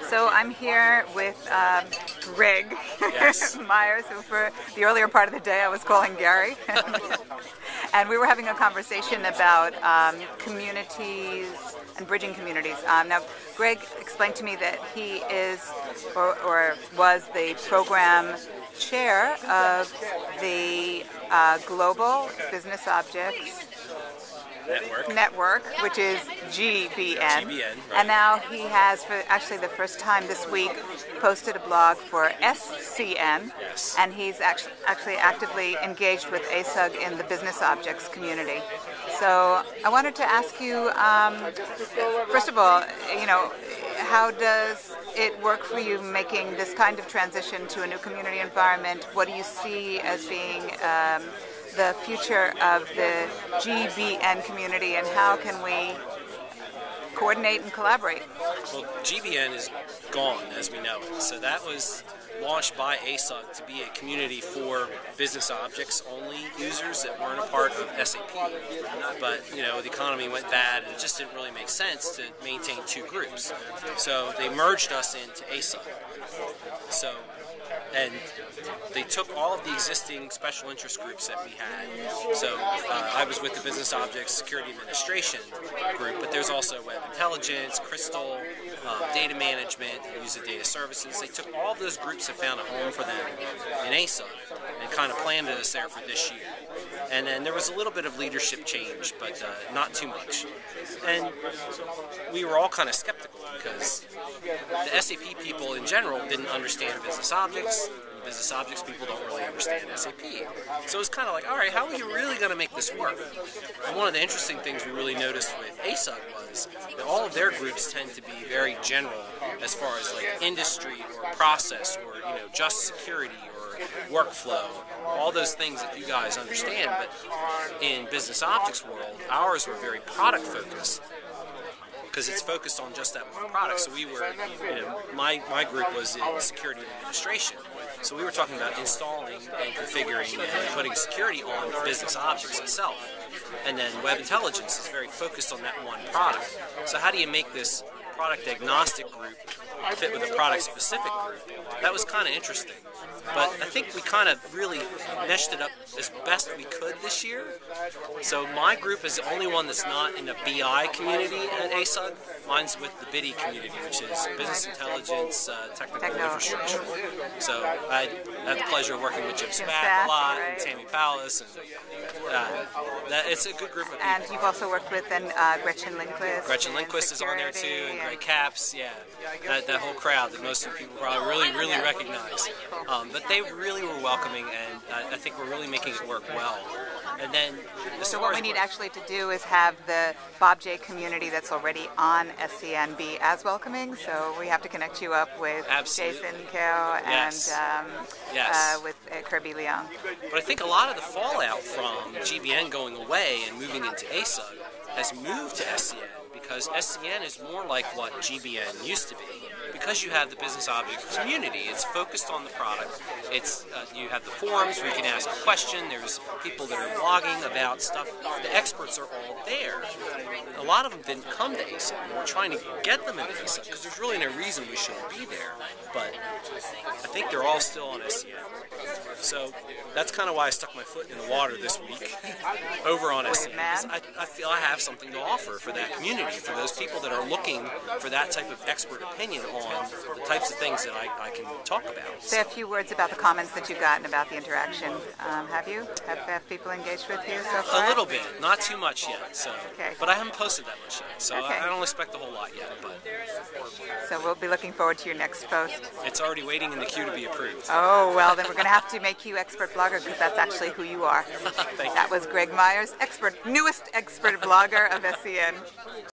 So I'm here with Greg Yes. Myers, who for the earlier part of the day I was calling Gary. And we were having a conversation about communities and bridging communities. Now, Greg explained to me that he is or was the program chair of the Global Business Objects Network, which is GBN. Right. And now he has, for actually the first time this week, posted a blog for SCN. Yes. And he's actually actively engaged with ASUG in the business objects community. So I wanted to ask you, first of all, how does it work for you making this kind of transition to a new community environment? What do you see as being the future of the GBN community, and how can we coordinate and collaborate? Well, GBN is gone, as we know it. So that was launched by ASUG to be a community for business objects only users that weren't a part of SAP. But, the economy went bad and it just didn't really make sense to maintain two groups. So they merged us into ASUG. And they took all of the existing special interest groups that we had. So I was with the Business Objects Security Administration group, but there's also Web Intelligence, Crystal, Data Management, User Data Services. They took all of those groups and found a home for them in ASUG and kind of planted us there for this year. And then there was a little bit of leadership change, but not too much. And we were all kind of skeptical because the SAP people in general didn't understand business objects. Business objects people don't really understand SAP. So it was kind of like, all right, how are you really going to make this work? And one of the interesting things we really noticed with ASUG was that all of their groups tend to be very general as far as like industry or process or just security or workflow, all those things that you guys understand. But in business objects world, ours were very product focused, because it's focused on just that one product. So we were, my group was in security administration. So we were talking about installing and configuring and putting security on the business objects itself. And then Web Intelligence is very focused on that one product. So how do you make this product agnostic group fit with a product specific group? That was kind of interesting. But I think we kind of really meshed it up as best we could this year. So my group is the only one that's not in the BI community at ASUG. Mine's with the BIDI community, which is Business Intelligence, Technical Infrastructure. So I had the pleasure of working with Jim Spath a lot, and Tammy Palace, and it's a good group of people. And you've also worked with Gretchen Lindquist. Gretchen Lindquist is on there too, and Greg Capps, that whole crowd that most people probably really recognize. But they really were welcoming, and I think we're really making it work well. And then, so what we need actually to do is have the Bob J community that's already on SCN be as welcoming. So we have to connect you up with Jason Kao and with Kirby Leung. But I think a lot of the fallout from GBN going away and moving into ASUG has moved to SCN, because SCN is more like what GBN used to be. Because you have the business object community, it's focused on the product. It's you have the forums where you can ask a question. There's people that are blogging about stuff. The experts are all there. A lot of them didn't come to ASUG. We're trying to get them into ASUG because there's really no reason we shouldn't be there. But I think they're all still on SCN. So that's kind of why I stuck my foot in the water this week over on SCN. Because I feel I have something to offer for that community, for those people that are looking for that type of expert opinion on the types of things that I can talk about. Say a few words about the comments that you've gotten about the interaction. Have you? Have people engaged with you so far? A little bit, not too much yet. So, okay. But I haven't posted that much yet, so I don't expect a whole lot yet. But so we'll be looking forward to your next post. It's already waiting in the queue to be approved. Oh well, then we're going to have to make you expert blogger, because that's actually who you are. Thank you. That was Greg Myers, newest expert blogger of SCN.